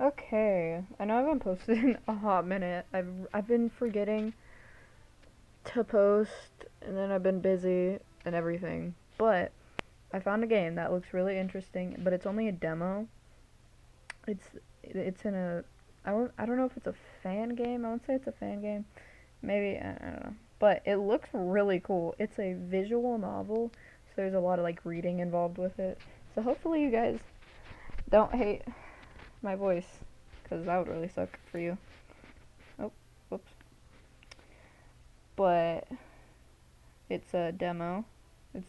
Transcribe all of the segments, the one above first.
Okay, I know I haven't posted in a hot minute. I've been forgetting to post, and then I've been busy and everything. But I found a game that looks really interesting, but it's only a demo. It's it's in a I don't know if it's a fan game. I won't say it's a fan game. Maybe I don't know. But it looks really cool. It's a visual novel, so there's a lot of like reading involved with it. So hopefully you guys don't hate my voice, because that would really suck for you. Oh, whoops. But it's a demo. It's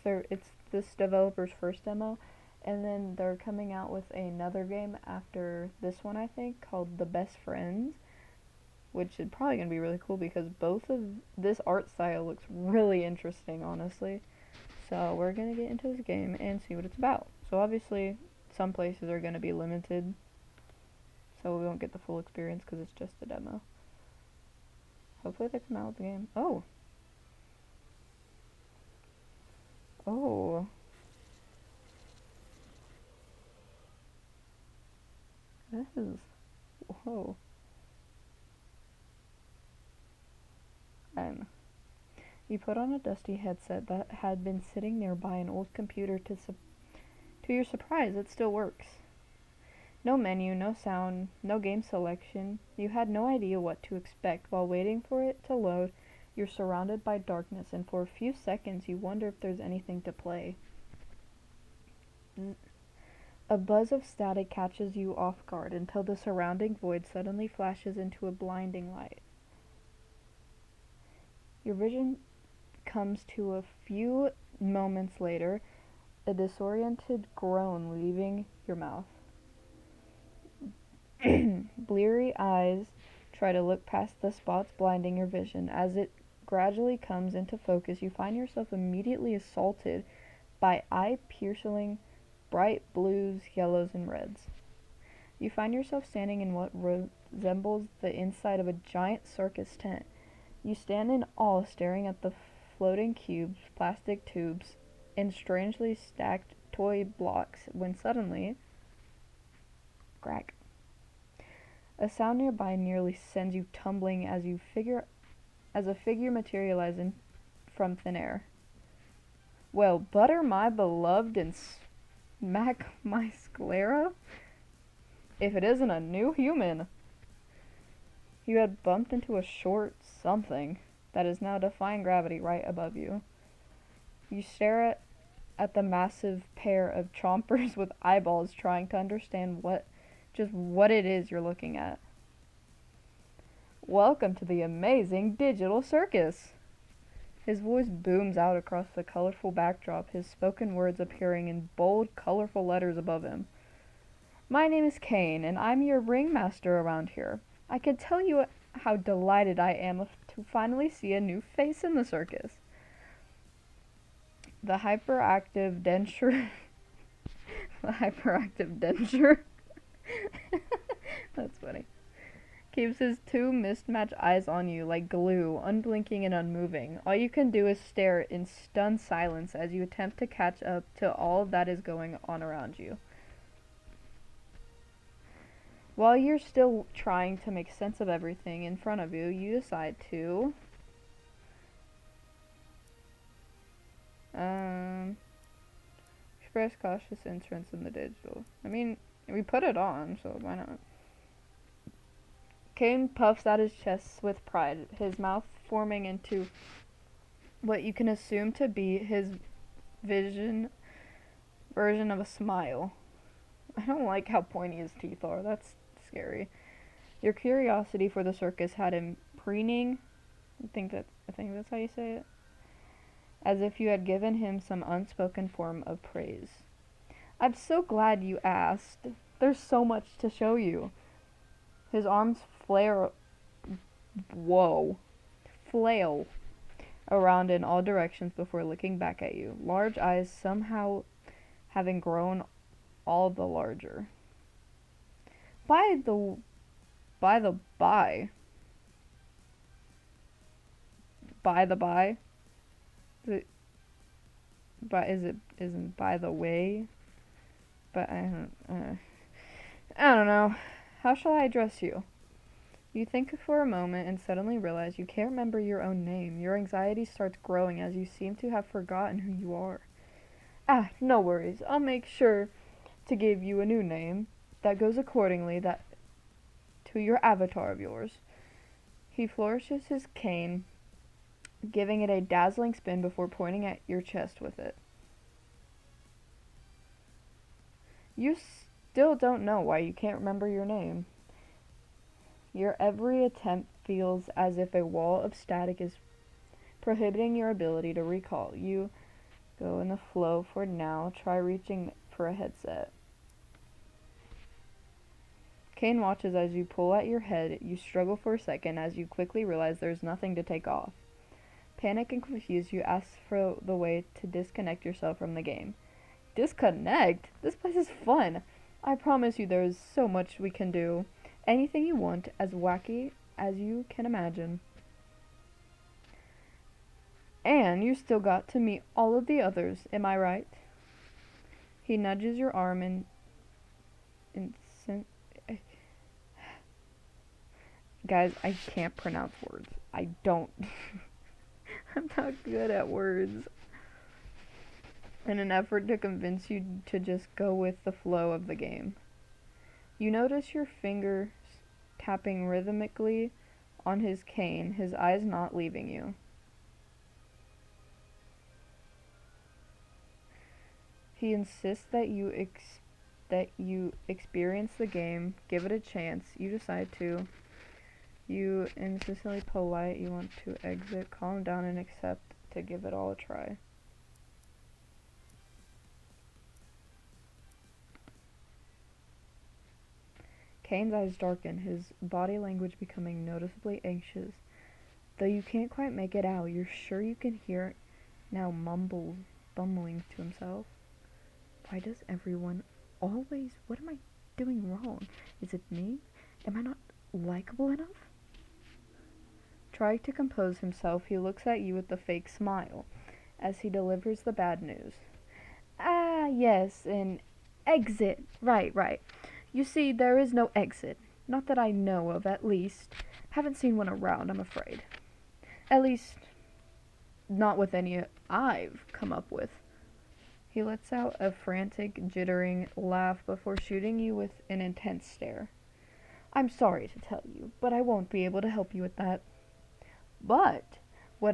this developer's first demo, and then they're coming out with another game after this one, I think, called The Best Friends, which is probably gonna be really cool because both of this art style looks really interesting, honestly. So we're gonna get into this game and see what it's about. So obviously, some places are gonna be limited, so we won't get the full experience because it's just a demo. Hopefully they come out with the game. Oh. Oh. This is... Whoa. Um, you put on a dusty headset that had been sitting nearby an old computer to your surprise, it still works. No menu, no sound, no game selection. You had no idea what to expect. While waiting for it to load, you're surrounded by darkness, and for a few seconds you wonder if there's anything to play. A buzz of static catches you off guard until the surrounding void suddenly flashes into a blinding light. Your vision comes to a few moments later, a disoriented groan leaving your mouth. Bleary eyes try to look past the spots blinding your vision. As it gradually comes into focus, you find yourself immediately assaulted by eye-piercing bright blues, yellows, and reds. You find yourself standing in what resembles the inside of a giant circus tent. You stand in awe, staring at the floating cubes, plastic tubes, and strangely stacked toy blocks, when suddenly, crack. A sound nearby nearly sends you tumbling as a figure materializes from thin air. Well, butter my beloved and smack my sclera, if it isn't a new human. You had bumped into a short something that is now defying gravity right above you. You stare at the massive pair of chompers with eyeballs, trying to understand what it is you're looking at. Welcome to the Amazing Digital Circus. His voice booms out across the colorful backdrop, his spoken words appearing in bold, colorful letters above him. My name is Kane, and I'm your ringmaster around here. I can tell you how delighted I am to finally see a new face in the circus. The hyperactive denture... the hyperactive denture... That's funny. Keeps his two mismatched eyes on you like glue, unblinking and unmoving. All you can do is stare in stunned silence as you attempt to catch up to all that is going on around you. While you're still trying to make sense of everything in front of you, you decide to express cautious interest in the digital. I mean, we put it on, so why not? Kane puffs out his chest with pride, his mouth forming into what you can assume to be his version of a smile. I don't like how pointy his teeth are. That's scary. Your curiosity for the circus had him preening. I think that's how you say it. As if you had given him some unspoken form of praise. I'm so glad you asked. There's so much to show you. His arms flail around in all directions before looking back at you. Large eyes somehow having grown all the larger. By the by, isn't by the way, but I don't know. How shall I address you? You think for a moment and suddenly realize you can't remember your own name. Your anxiety starts growing as you seem to have forgotten who you are. Ah, no worries. I'll make sure to give you a new name that goes accordingly that to your avatar of yours. He flourishes his cane, giving it a dazzling spin before pointing at your chest with it. You still don't know why you can't remember your name. Your every attempt feels as if a wall of static is prohibiting your ability to recall. You go in the flow for now. Try reaching for a headset. Kane watches as you pull at your head. You struggle for a second as you quickly realize there's nothing to take off. Panic and confused, you ask for the way to disconnect yourself from the game. Disconnect? This place is fun. I promise you there is so much we can do. Anything you want, as wacky as you can imagine. And you still got to meet all of the others, am I right? He nudges your arm and guys, I can't pronounce words. I don't. I'm not good at words. In an effort to convince you to just go with the flow of the game. You notice your fingers tapping rhythmically on his cane, his eyes not leaving you. He insists that you experience the game, give it a chance. You decide to. You insistently polite, you want to exit, calm down and accept to give it all a try. Kane's eyes darken, his body language becoming noticeably anxious. Though you can't quite make it out, you're sure you can hear now bumbling to himself. Why does everyone always... What am I doing wrong? Is it me? Am I not likable enough? Trying to compose himself, he looks at you with a fake smile as he delivers the bad news. Ah, yes, an exit. Right. You see, there is no exit. Not that I know of, at least. Haven't seen one around, I'm afraid. At least, not with any I've come up with. He lets out a frantic, jittering laugh before shooting you with an intense stare. I'm sorry to tell you, but I won't be able to help you with that. But, what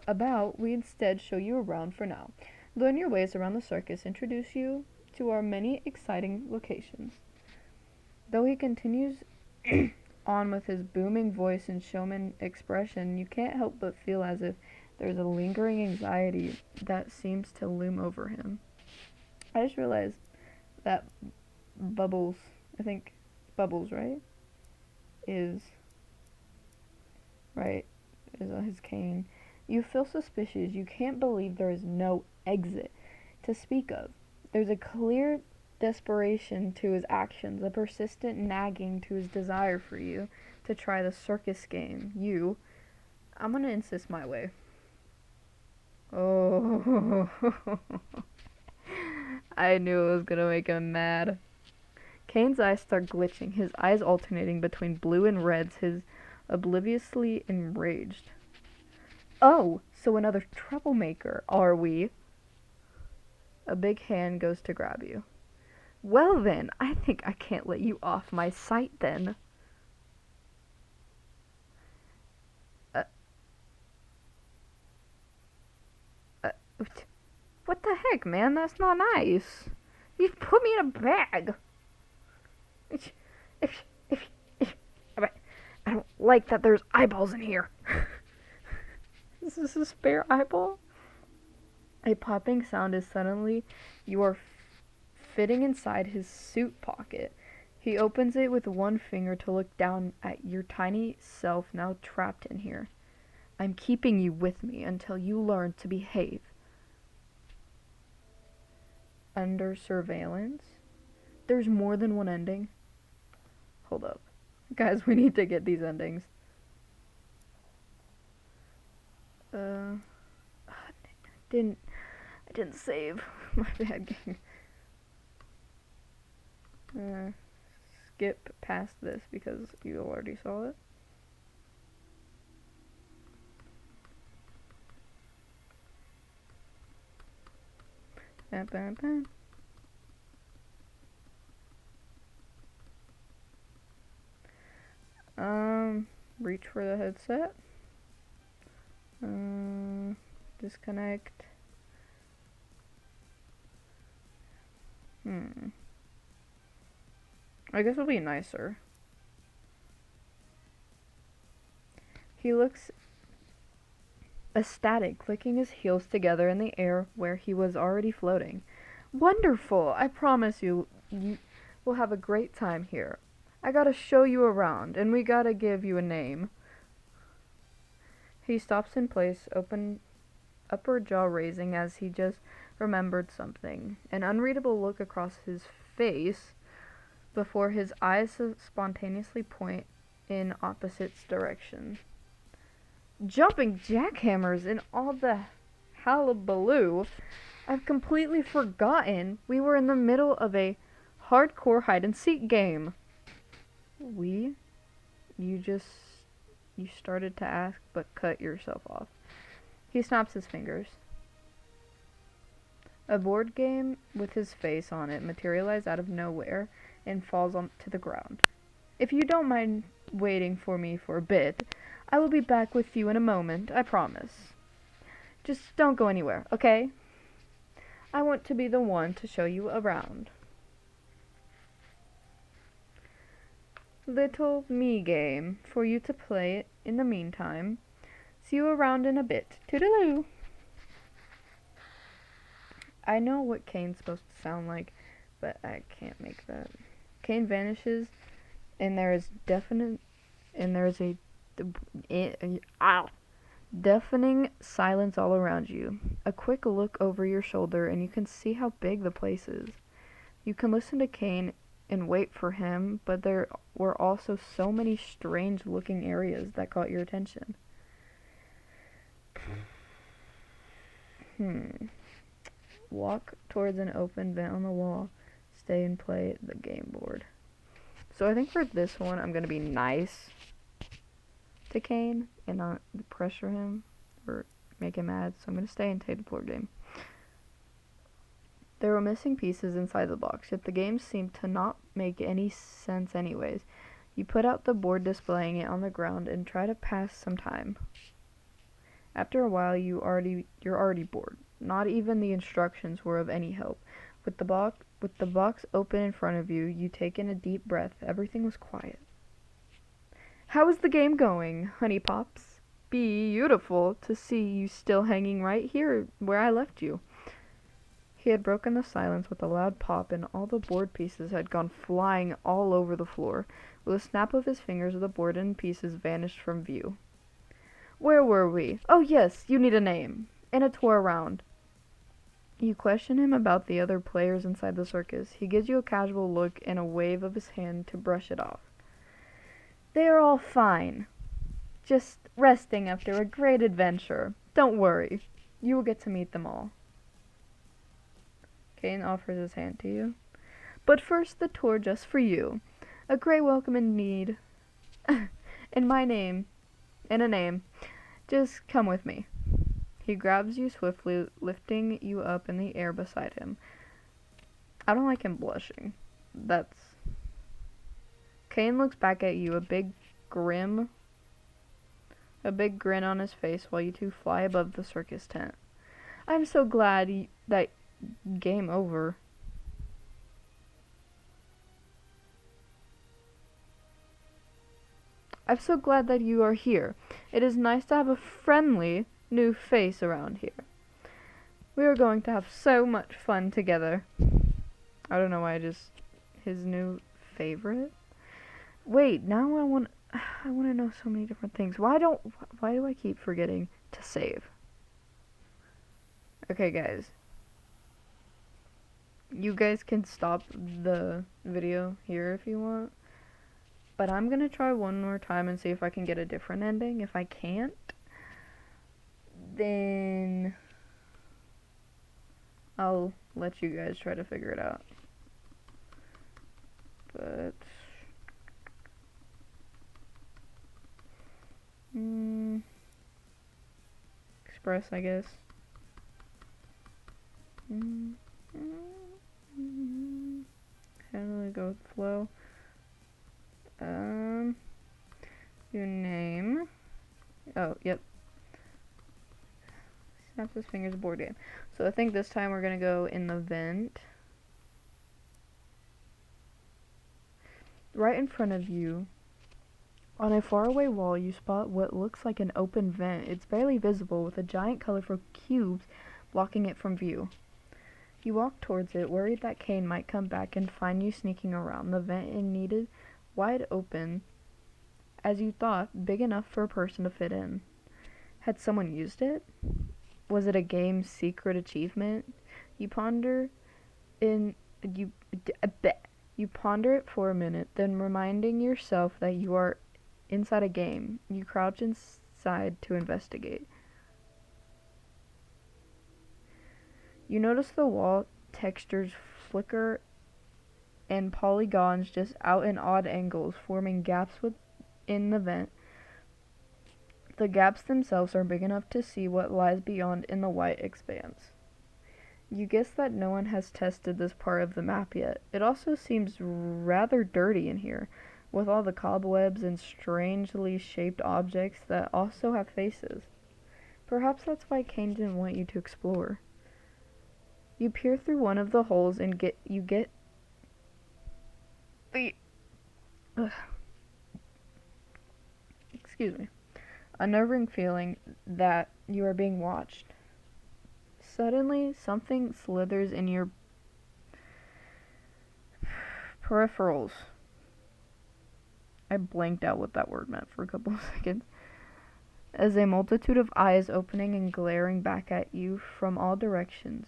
about we instead show you around for now. Learn your ways around the circus, introduce you to our many exciting locations. Though he continues on with his booming voice and showman expression, you can't help but feel as if there's a lingering anxiety that seems to loom over him. I just realized that Bubbles, I think Bubbles, right? Is on his cane. You feel suspicious. You can't believe there is no exit to speak of. There's a clear desperation to his actions, a persistent nagging to his desire for you to try the circus game. I'm gonna insist my way. Oh, I knew it was gonna make him mad. Kane's eyes start glitching, his eyes alternating between blue and reds, his obliviously enraged. Oh, so another troublemaker, are we? A big hand goes to grab you. Well then, I think I can't let you off my sight then. What the heck, man? That's not nice. You put me in a bag. I don't like that there's eyeballs in here. Is this a spare eyeball? A popping sound is suddenly you are fitting inside his suit pocket. He opens it with one finger to look down at your tiny self now trapped in here. I'm keeping you with me until you learn to behave. Under surveillance? There's more than one ending? Hold up. Guys, we need to get these endings. I didn't save. My bad, gang. skip past this because you already saw it. Bam, bam, bam. Reach for the headset. Disconnect. I guess it'll be nicer. He looks ecstatic, clicking his heels together in the air where he was already floating. Wonderful! I promise you will have a great time here. I gotta show you around, and we gotta give you a name. He stops in place, upper jaw raising as he just remembered something. An unreadable look across his face before his eyes spontaneously point in opposite directions. Jumping jackhammers and all the hullabaloo. I've completely forgotten we were in the middle of a hardcore hide-and-seek game. You started to ask, but cut yourself off. He snaps his fingers. A board game with his face on it materializes out of nowhere and falls to the ground. If you don't mind waiting for me for a bit, I will be back with you in a moment, I promise. Just don't go anywhere, okay? I want to be the one to show you around. Little me game for you to play in the meantime. See you around in a bit. Toodaloo! I know what Kane's supposed to sound like, but I can't make that. Kane vanishes, and there is deafening silence all around you. A quick look over your shoulder, and you can see how big the place is. You can listen to Kane and wait for him, but there were also so many strange-looking areas that caught your attention. Walk towards an open vent on the wall. Stay and play the game board. So I think for this one, I'm going to be nice to Kane and not pressure him or make him mad. So I'm going to stay and take the board game. There were missing pieces inside the box, yet the game seemed to not make any sense anyways. You put out the board displaying it on the ground and try to pass some time. After a while, you're already bored. Not even the instructions were of any help. With the box open in front of you, you take in a deep breath. Everything was quiet. How is the game going, honey pops? Beautiful to see you still hanging right here where I left you. He had broken the silence with a loud pop, and all the board pieces had gone flying all over the floor. With a snap of his fingers, the board and pieces vanished from view. Where were we? Oh yes, you need a name. And a tour around. You question him about the other players inside the circus. He gives you a casual look and a wave of his hand to brush it off. They are all fine. Just resting after a great adventure. Don't worry. You will get to meet them all. Kane offers his hand to you. But first, the tour just for you. A great welcome indeed. And a name. Just come with me. He grabs you swiftly, lifting you up in the air beside him. I don't like him blushing. Kane looks back at you, a big grin on his face while you two fly above the circus tent. I'm so glad that game over. I'm so glad that you are here. It is nice to have a friendly new face around here. We are going to have so much fun together. I don't know why his new favorite. Wait, now I want to know so many different things. Why do I keep forgetting to save? Okay, guys. You guys can stop the video here if you want. But I'm going to try one more time and see if I can get a different ending. If I can't, then I'll let you guys try to figure it out. But Express, I guess. How do I go with flow? Your name. Oh, yep. Snaps his fingers, board game. So I think this time we're gonna go in the vent. Right in front of you, on a faraway wall, you spot what looks like an open vent. It's barely visible, with a giant colorful cubes blocking it from view. You walk towards it, worried that Kane might come back and find you sneaking around. The vent is needed wide open, as you thought, big enough for a person to fit in. Had someone used it? Was it a game's secret achievement? You ponder you ponder it for a minute, then reminding yourself that you are inside a game, you crouch inside to investigate. You notice the wall textures flicker and polygons just out in odd angles, forming gaps within the vent. The gaps themselves are big enough to see what lies beyond in the white expanse. You guess that no one has tested this part of the map yet. It also seems rather dirty in here, with all the cobwebs and strangely shaped objects that also have faces. Perhaps that's why Kane didn't want you to explore. You peer through one of the holes and get the excuse me, unnerving feeling that you are being watched. Suddenly, something slithers in your peripherals. I blanked out what that word meant for a couple of seconds. As a multitude of eyes opening and glaring back at you from all directions,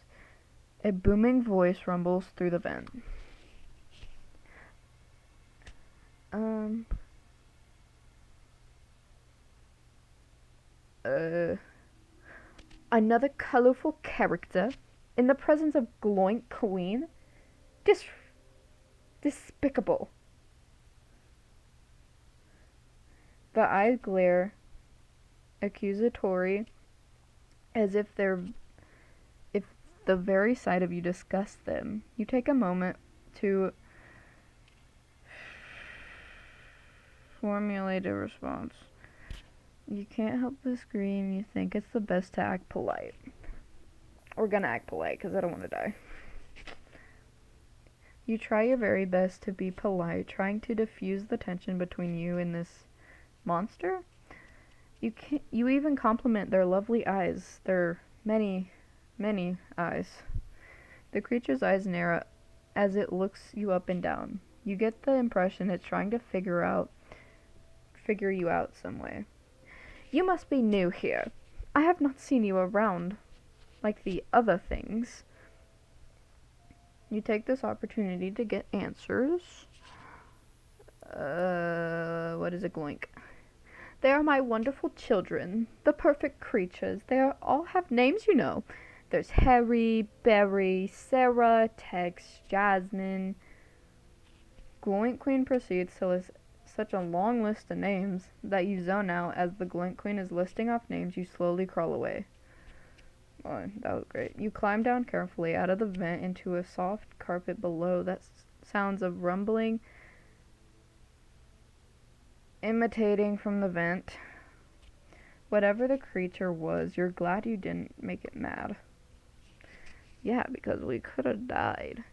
a booming voice rumbles through the vent. Another colorful character in the presence of Gloink Queen? Despicable. The eyes glare accusatory, as if the very sight of you disgusts them. You take a moment to formulate a response. You can't help but scream. You think it's the best to act polite. We're gonna act polite, because I don't want to die. You try your very best to be polite, trying to diffuse the tension between you and this monster. You even compliment their lovely eyes, their many, many eyes. The creature's eyes narrow as it looks you up and down. You get the impression it's trying to figure you out some way. You must be new here. I have not seen you around like the other things. You take this opportunity to get answers. What is a Gloink? They are my wonderful children, the perfect creatures. They all have names, you know. There's Harry, Barry, Sarah, Tex, Jasmine. Gloink Queen proceeds to list such a long list of names that you zone out. As the Gloink Queen is listing off names, you slowly crawl away. Oh, that was great. You climb down carefully out of the vent into a soft carpet below that sounds of rumbling imitating from the vent. Whatever the creature was, you're glad you didn't make it mad. Yeah, because we could have died.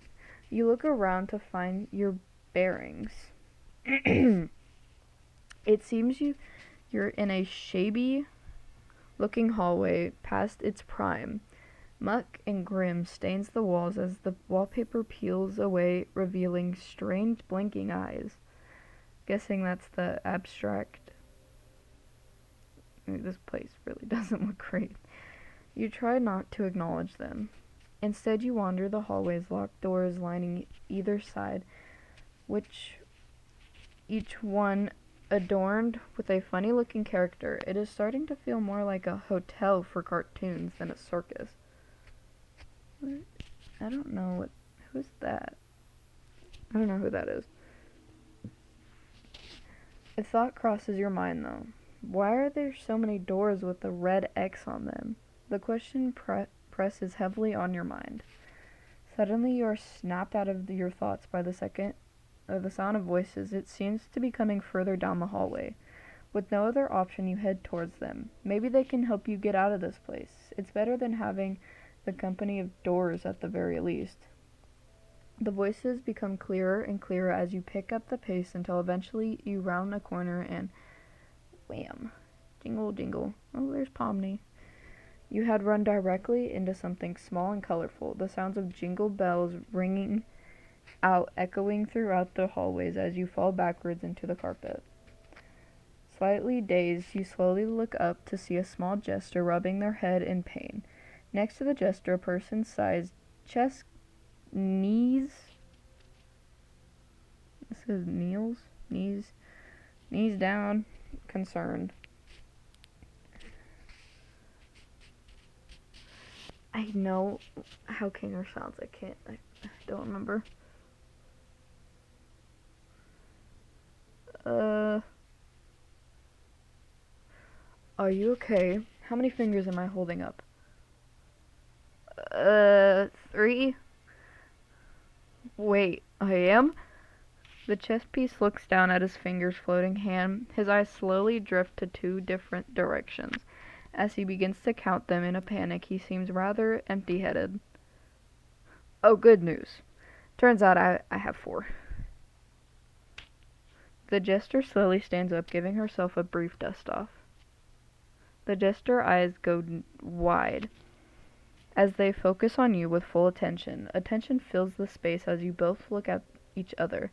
You look around to find your bearings. It seems you're in a shabby looking hallway past its prime. Muck and grim stains the walls as the wallpaper peels away, revealing strange blinking eyes. Guessing that's the abstract. This place really doesn't look great. You try not to acknowledge them. Instead, you wander the hallway's locked doors lining either side, which each one adorned with a funny-looking character. It is starting to feel more like a hotel for cartoons than a circus. I don't know who's that? I don't know who that is. A thought crosses your mind, though. Why are there so many doors with a red X on them? The question presses heavily on your mind. Suddenly you are snapped out of your thoughts by the sound of voices. It seems to be coming further down the hallway. With no other option, you head towards them. Maybe they can help you get out of this place. It's better than having the company of doors at the very least. The voices become clearer and clearer as you pick up the pace until eventually you round a corner and wham! Jingle, jingle. Oh, there's Pomni. You had run directly into something small and colorful, the sounds of jingle bells ringing out, echoing throughout the hallways as you fall backwards into the carpet. Slightly dazed, you slowly look up to see a small jester rubbing their head in pain. Next to the jester, a person-sized chest knees. This is knees down, concerned. I know how Kinger sounds. I don't remember. Are you okay? How many fingers am I holding up? 3? Wait, I am? The chess piece looks down at his fingers floating hand. His eyes slowly drift to 2 different directions. As he begins to count them in a panic, he seems rather empty-headed. Oh, good news. Turns out I have 4. The jester slowly stands up, giving herself a brief dust-off. The jester eyes go wide as they focus on you with full attention. Attention fills the space as you both look at each other.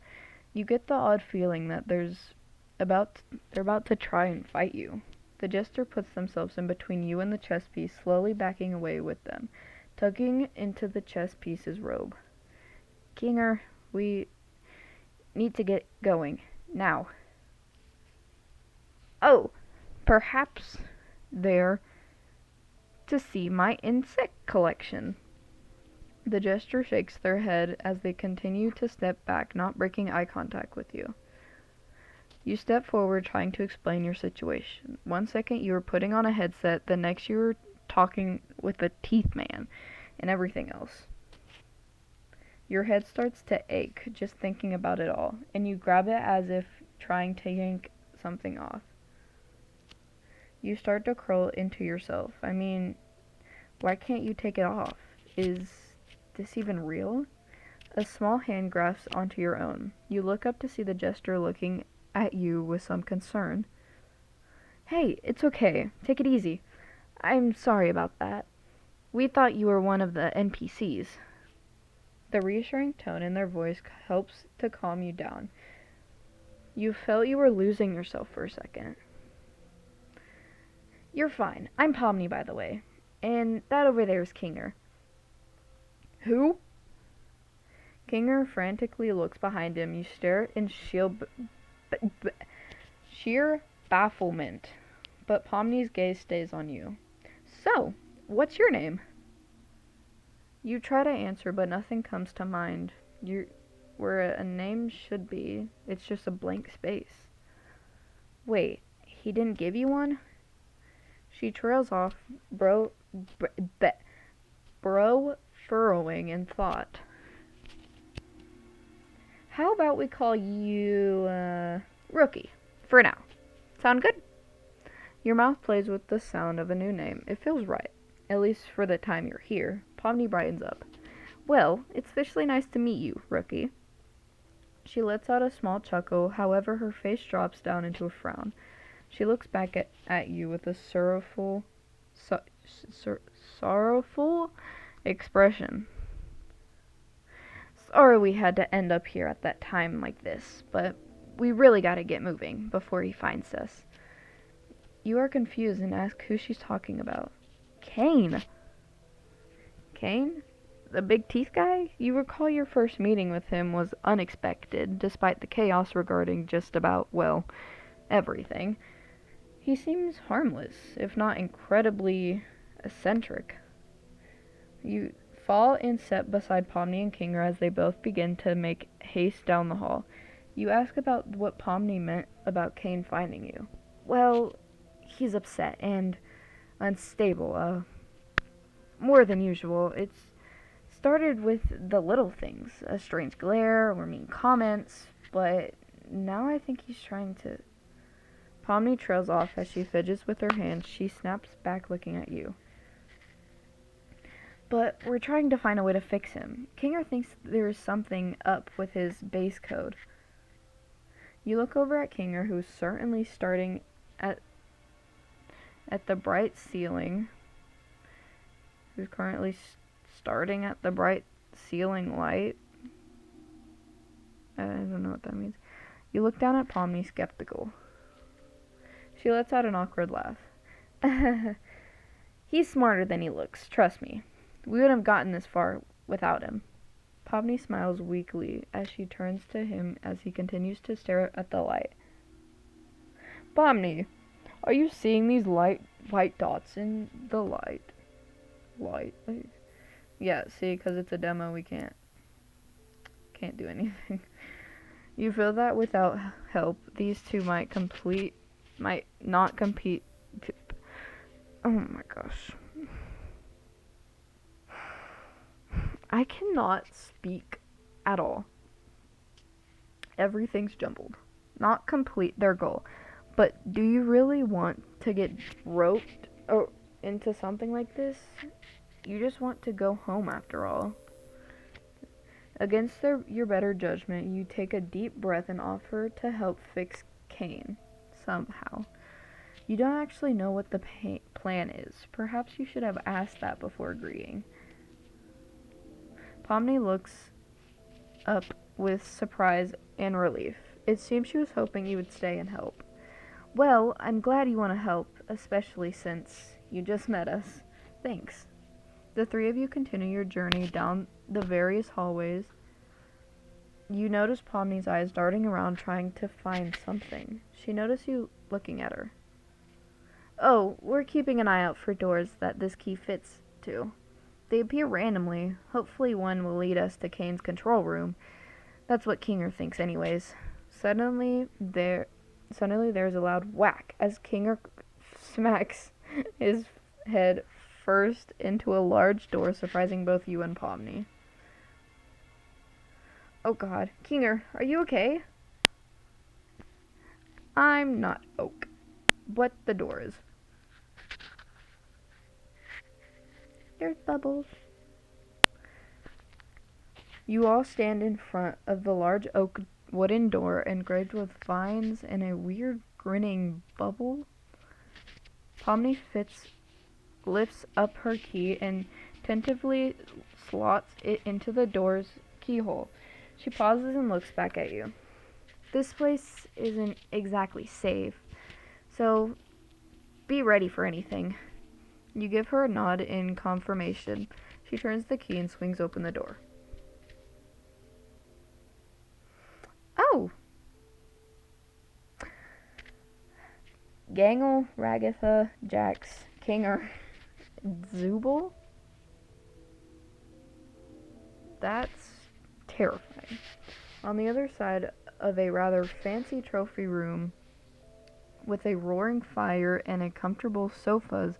You get the odd feeling that they're about to try and fight you. The jester puts themselves in between you and the chess piece, slowly backing away with them, tugging into the chess piece's robe. Kinger, we need to get going. Now. Oh, perhaps they're to see my insect collection. The jester shakes their head as they continue to step back, not breaking eye contact with you. You step forward, trying to explain your situation. 1 second you are putting on a headset, the next you are talking with a teeth man and everything else. Your head starts to ache just thinking about it all, and you grab it as if trying to yank something off. You start to curl into yourself. I mean, why can't you take it off? Is this even real? A small hand grasps onto your own. You look up to see the jester looking at you with some concern. Hey, it's okay. Take it easy. I'm sorry about that. We thought you were one of the NPCs. The reassuring tone in their voice helps to calm you down. You felt you were losing yourself for a second. You're fine. I'm Pomni, by the way. And that over there is Kinger. Who? Kinger frantically looks behind him. You stare in sheer bafflement, but Pomni's gaze stays on you. So, what's your name? You try to answer, but nothing comes to mind. You're where a name should be. It's just a blank space. Wait, he didn't give you one? She trails off, bro furrowing in thought. How about we call you, Rookie, for now. Sound good? Your mouth plays with the sound of a new name. It feels right, at least for the time you're here. Pomni brightens up. Well, it's officially nice to meet you, Rookie. She lets out a small chuckle, however her face drops down into a frown. She looks back at you with a sorrowful expression. Sorry we had to end up here at that time like this, but we really gotta get moving before he finds us. You are confused and ask who she's talking about. Kane? Kane? The big teeth guy? You recall your first meeting with him was unexpected, despite the chaos regarding just about, well, everything. He seems harmless, if not incredibly eccentric. You fall in step beside Pomni and Kinger as they both begin to make haste down the hall. You ask about what Pomni meant about Kane finding you. Well, he's upset and unstable, more than usual. It's started with the little things, a strange glare or mean comments, but now I think he's trying to. Pomni trails off as she fidgets with her hands. She snaps back looking at you. But we're trying to find a way to fix him. Kinger thinks there is something up with his base code. You look over at Kinger, who's certainly starting at the bright ceiling. Who's currently starting at the bright ceiling light. I don't know what that means. You look down at Pomni, skeptical. She lets out an awkward laugh. He's smarter than he looks, trust me. We wouldn't have gotten this far without him. Pomni smiles weakly as she turns to him as he continues to stare at the light. Pomni, are you seeing these white dots in the light? Light? Yeah, see, because it's a demo, we can't do anything. You feel that without help, these two might not compete. Oh my gosh. I cannot speak at all. Everything's jumbled. Not complete their goal. But do you really want to get roped into something like this? You just want to go home after all. Against your better judgment, you take a deep breath and offer to help fix Kane, somehow. You don't actually know what the plan is. Perhaps you should have asked that before agreeing. Pomni looks up with surprise and relief. It seems she was hoping you would stay and help. Well, I'm glad you want to help, especially since you just met us. Thanks. The three of you continue your journey down the various hallways. You notice Pomni's eyes darting around trying to find something. She notices you looking at her. Oh, we're keeping an eye out for doors that this key fits to. They appear randomly. Hopefully one will lead us to Kane's control room. That's what Kinger thinks anyways. Suddenly there's a loud whack as Kinger smacks his head first into a large door, surprising both you and Pomni. Oh god. Kinger, are you okay? I'm not oak. What the door is. There's bubbles. You all stand in front of the large oak wooden door engraved with vines and a weird grinning bubble. Pomni lifts up her key and tentatively slots it into the door's keyhole. She pauses and looks back at you. This place isn't exactly safe, so be ready for anything. You give her a nod in confirmation. She turns the key and swings open the door. Oh! Gangle, Ragatha, Jax, Kinger, Zubul? That's terrifying. On the other side of a rather fancy trophy room with a roaring fire and a comfortable sofas,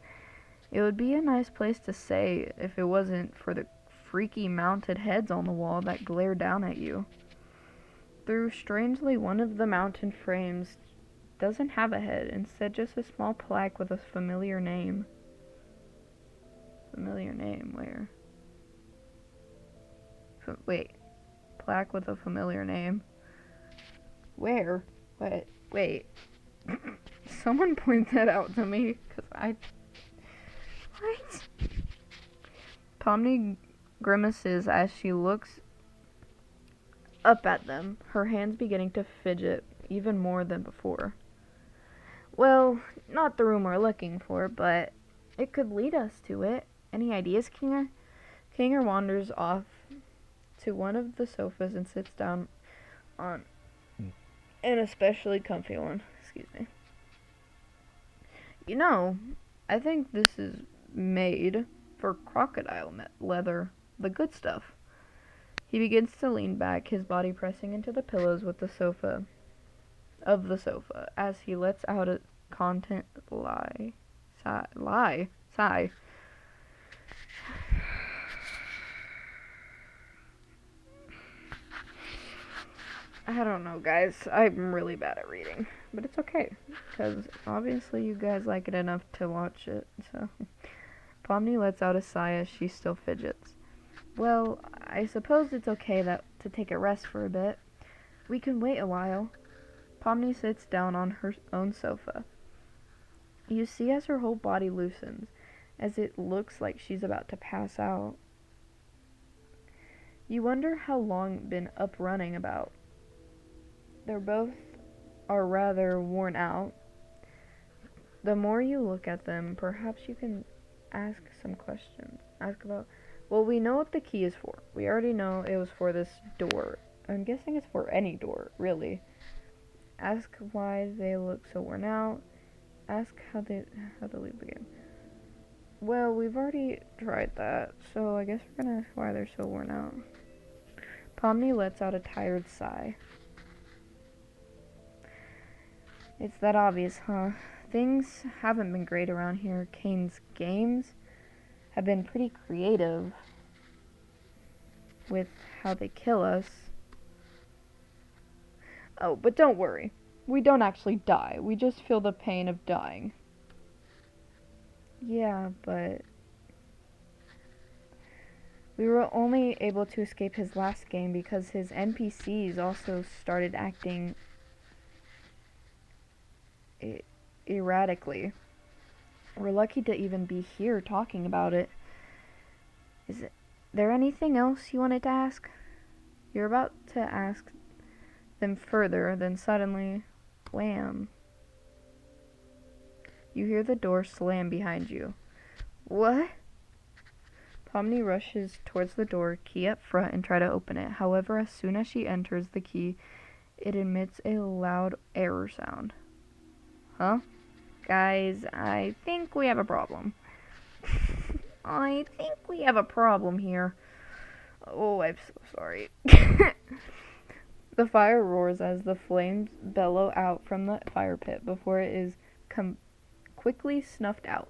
it would be a nice place to stay if it wasn't for the freaky mounted heads on the wall that glare down at you. Though strangely, one of the mountain frames doesn't have a head, instead just a small plaque with a familiar name. Familiar name, where? Wait. Plaque with a familiar name. Where? What? Wait. Someone point that out to me, because What? Pomni grimaces as she looks up at them, her hands beginning to fidget even more than before. Well, not the room we're looking for, but it could lead us to it. Any ideas, Kinger? Kinger wanders off to one of the sofas and sits down on an especially comfy one. Excuse me. You know, I think this is made for crocodile leather, the good stuff. He begins to lean back, his body pressing into the pillows with the sofa as he lets out a content sigh. I don't know, guys. I'm really bad at reading. But it's okay. Because obviously you guys like it enough to watch it. So, Pomni lets out a sigh as she still fidgets. Well, I suppose it's okay to take a rest for a bit. We can wait a while. Pomni sits down on her own sofa. You see as her whole body loosens, as it looks like she's about to pass out. You wonder how long been up running about. They're both are rather worn out. The more you look at them, perhaps you can ask some questions. Ask about, well, we know what the key is for. We already know it was for this door. I'm guessing it's for any door, really. Ask why they look so worn out. Ask how to leave the game. Well, we've already tried that, so I guess we're gonna ask why they're so worn out. Pomni lets out a tired sigh. It's that obvious, huh? Things haven't been great around here. Kane's games have been pretty creative with how they kill us. Oh, but don't worry. We don't actually die. We just feel the pain of dying. Yeah, but we were only able to escape his last game because his NPCs also started acting erratically. We're lucky to even be here talking about it. Is there anything else you wanted to ask? You're about to ask them further, then suddenly, wham. You hear the door slam behind you. What? Pomni rushes towards the door, key up front, and try to open it. However, as soon as she enters the key, it emits a loud error sound. Huh? Guys, I think we have a problem. I think we have a problem here. Oh, I'm so sorry. The fire roars as the flames bellow out from the fire pit before it is quickly snuffed out.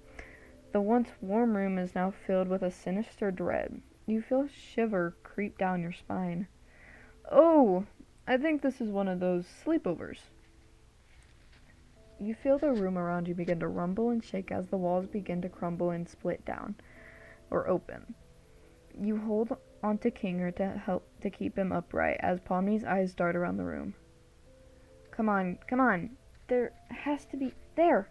The once warm room is now filled with a sinister dread. You feel a shiver creep down your spine. Oh, I think this is one of those sleepovers. You feel the room around you begin to rumble and shake as the walls begin to crumble and split down, or open. You hold onto Kinger to help to keep him upright as Pomni's eyes dart around the room. Come on, come on. There has to be... There!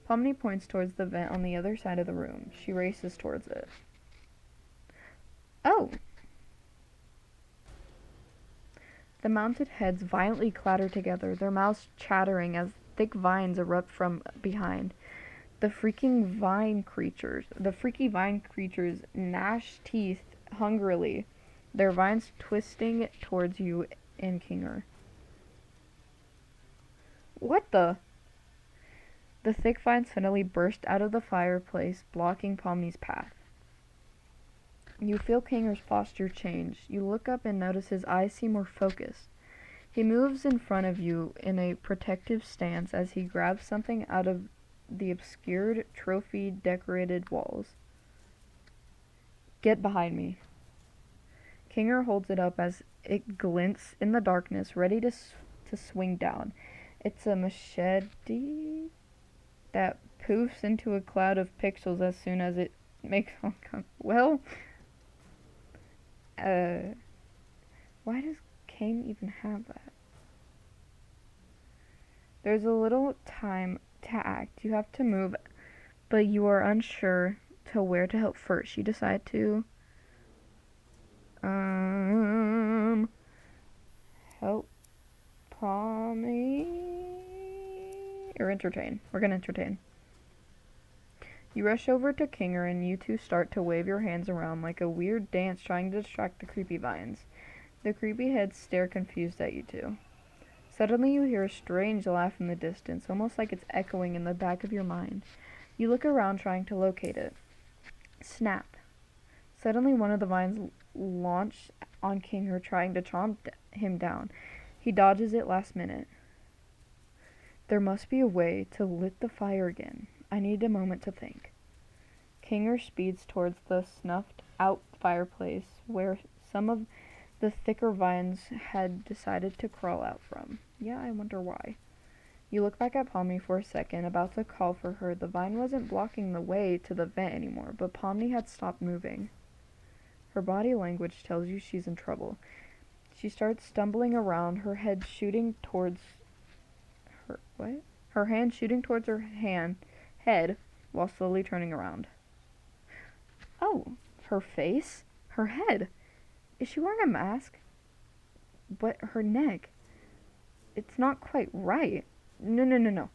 Pomni points towards the vent on the other side of the room. She races towards it. Oh! The mounted heads violently clatter together, their mouths chattering as thick vines erupt from behind. The freaky vine creatures gnash teeth hungrily, their vines twisting towards you and Kinger. What the? The thick vines suddenly burst out of the fireplace, blocking Pomni's path. You feel Kinger's posture change. You look up and notice his eyes seem more focused. He moves in front of you in a protective stance as he grabs something out of the obscured, trophy-decorated walls. Get behind me. Kinger holds it up as it glints in the darkness, ready to swing down. It's a machete that poofs into a cloud of pixels as soon as it makes... Well... why does Kane even have that? There's a little time to act. You have to move, but you are unsure to where to help first. You decide to help Pomni or entertain. We're gonna entertain. You rush over to Kinger and you two start to wave your hands around like a weird dance trying to distract the creepy vines. The creepy heads stare confused at you two. Suddenly you hear a strange laugh in the distance, almost like it's echoing in the back of your mind. You look around trying to locate it. Snap. Suddenly one of the vines launches on Kinger, trying to chomp him down. He dodges it last minute. There must be a way to lit the fire again. I need a moment to think. Kinger speeds towards the snuffed out fireplace where some of the thicker vines had decided to crawl out from. Yeah, I wonder why. You look back at Pomni for a second, about to call for her. The vine wasn't blocking the way to the vent anymore, but Pomni had stopped moving. Her body language tells you she's in trouble. She starts stumbling around, her head shooting towards her what? Her hand shooting towards her head while slowly turning around. Oh, her face? Her head? Is she wearing a mask? But her neck? It's not quite right. No.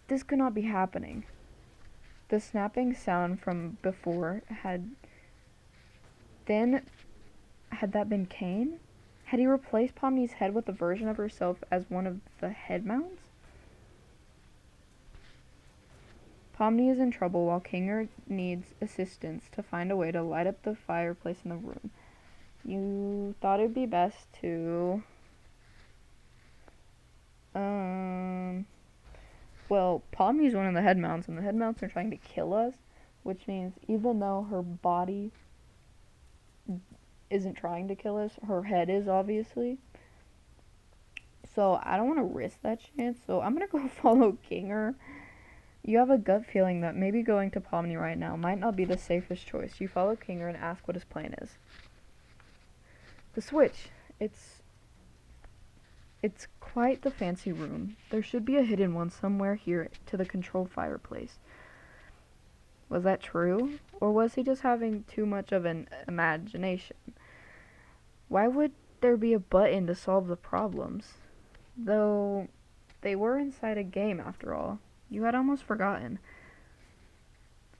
This could not be happening. The snapping sound from before had that been Kane? Had he replaced Pomni's head with a version of herself as one of the head mounts? Pomni is in trouble while Kinger needs assistance to find a way to light up the fireplace in the room. You thought it'd be best to... Well, Pomni's one of the head mounts, and the head mounts are trying to kill us, which means even though her body isn't trying to kill us, her head is, obviously. So I don't want to risk that chance, so I'm going to go follow Kinger. You have a gut feeling that maybe going to Pomni right now might not be the safest choice. You follow Kinger and ask what his plan is. The switch. It's quite the fancy room. There should be a hidden one somewhere here to the controlled fireplace. Was that true? Or was he just having too much of an imagination? Why would there be a button to solve the problems? Though they were inside a game after all. You had almost forgotten.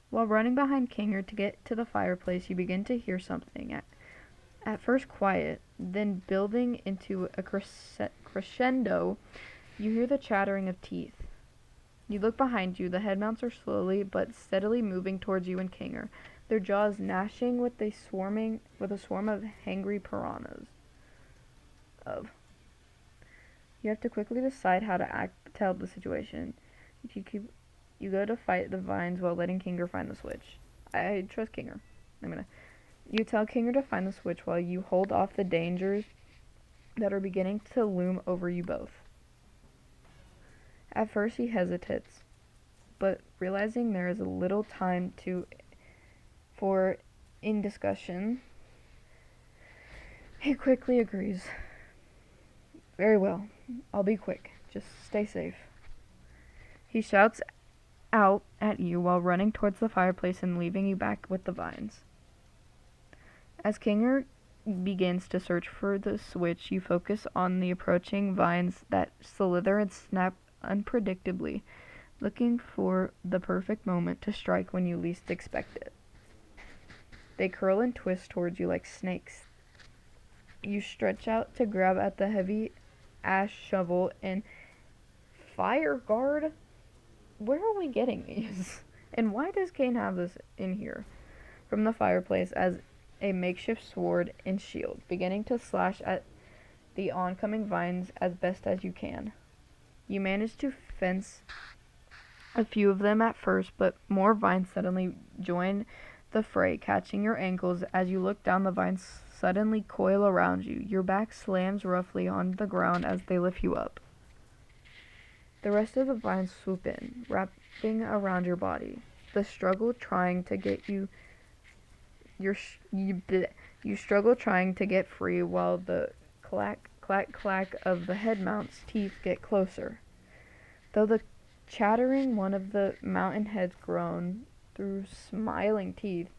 While running behind Kinger to get to the fireplace, you begin to hear something. At first quiet, then building into a crescendo, you hear the chattering of teeth. You look behind you. The head mounts are slowly but steadily moving towards you and Kinger, their jaws gnashing with a swarm of hangry piranhas. You have to quickly decide how to help the situation. You go to fight the vines while letting Kinger find the switch. I trust Kinger. You tell Kinger to find the switch while you hold off the dangers that are beginning to loom over you both. At first he hesitates, but realizing there is a little time for discussion, he quickly agrees. Very well, I'll be quick. Just stay safe. He shouts out at you while running towards the fireplace and leaving you back with the vines. As Kinger begins to search for the switch, you focus on the approaching vines that slither and snap unpredictably, looking for the perfect moment to strike when you least expect it. They curl and twist towards you like snakes. You stretch out to grab at the heavy ash shovel and fire guard. Where are we getting these? And why does Kane have this in here? From the fireplace as a makeshift sword and shield, beginning to slash at the oncoming vines as best as you can. You manage to fence a few of them at first, but more vines suddenly join the fray, catching your ankles as you look down. The vines suddenly coil around you. Your back slams roughly on the ground as they lift you up. The rest of the vines swoop in, wrapping around your body. The struggle trying to get you struggle trying to get free while the clack, clack, clack of the head mount's teeth get closer. Though the chattering one of the mountain heads groan through smiling teeth.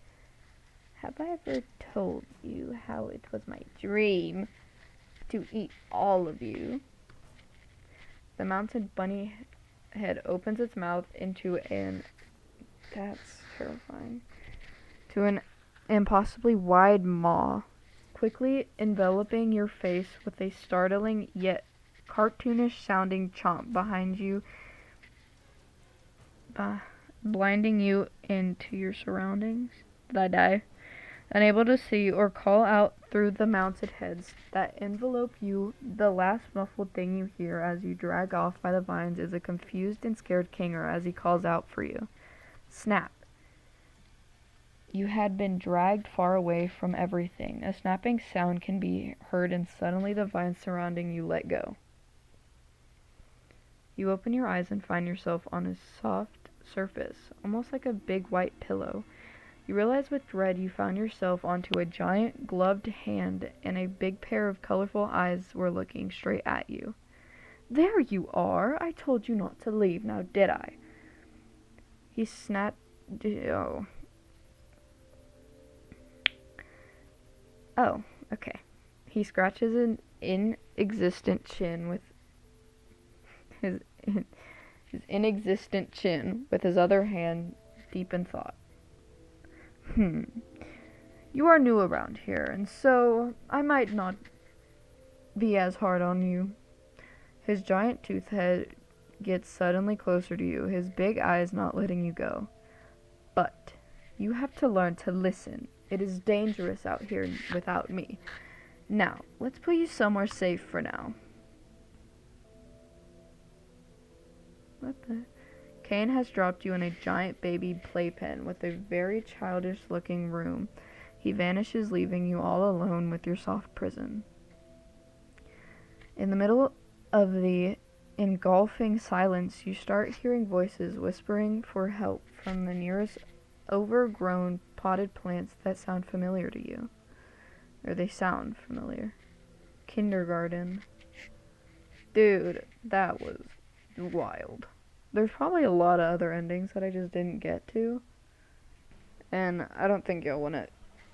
Have I ever told you how it was my dream to eat all of you? The mounted bunny head opens its mouth into that's terrifying, to an impossibly wide maw, quickly enveloping your face with a startling yet cartoonish sounding chomp behind you, blinding you into your surroundings. Did I die? Unable to see or call out through the mounted heads that envelope you, the last muffled thing you hear as you drag off by the vines is a confused and scared Kinger as he calls out for you. Snap. You had been dragged far away from everything. A snapping sound can be heard, and suddenly the vines surrounding you let go. You open your eyes and find yourself on a soft surface, almost like a big white pillow. You realize with dread you found yourself onto a giant gloved hand, and a big pair of colorful eyes were looking straight at you. "There you are! I told you not to leave, now did I?" He snapped. Oh. Oh, okay. He scratches an inexistent chin with his inexistent chin with his other hand, deep in thought. You are new around here, and so I might not be as hard on you. His giant tooth head gets suddenly closer to you, his big eyes not letting you go. But you have to learn to listen. It is dangerous out here without me. Now, let's put you somewhere safe for now. What the? Kane has dropped you in a giant baby playpen with a very childish-looking room. He vanishes, leaving you all alone with your soft prison. In the middle of the engulfing silence, you start hearing voices whispering for help from the nearest overgrown potted plants that sound familiar to you. Or they sound familiar. Kindergarten. Dude, that was wild. There's probably a lot of other endings that I just didn't get to. And I don't think y'all want to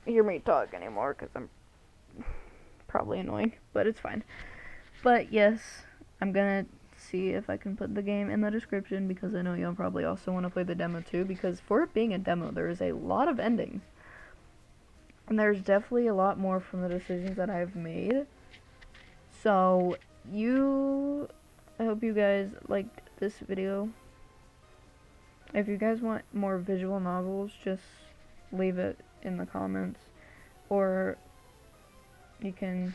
hear me talk anymore because I'm probably annoying. But it's fine. But yes, I'm going to see if I can put the game in the description because I know y'all probably also want to play the demo too. Because for it being a demo, there is a lot of endings. And there's definitely a lot more from the decisions that I've made. So, I hope you guys liked this video. If you guys want more visual novels, just leave it in the comments. Or you can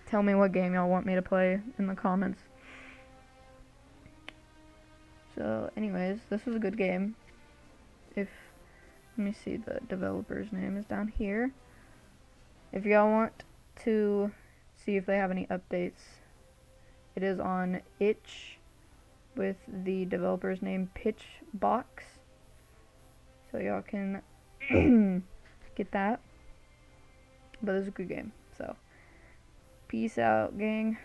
tell me what game y'all want me to play in the comments. So, anyways, this was a good game. Let me see, the developer's name is down here. If y'all want to see if they have any updates, it is on itch with the developer's name Pitchbox. So y'all can get that. But it's a good game. So peace out, gang.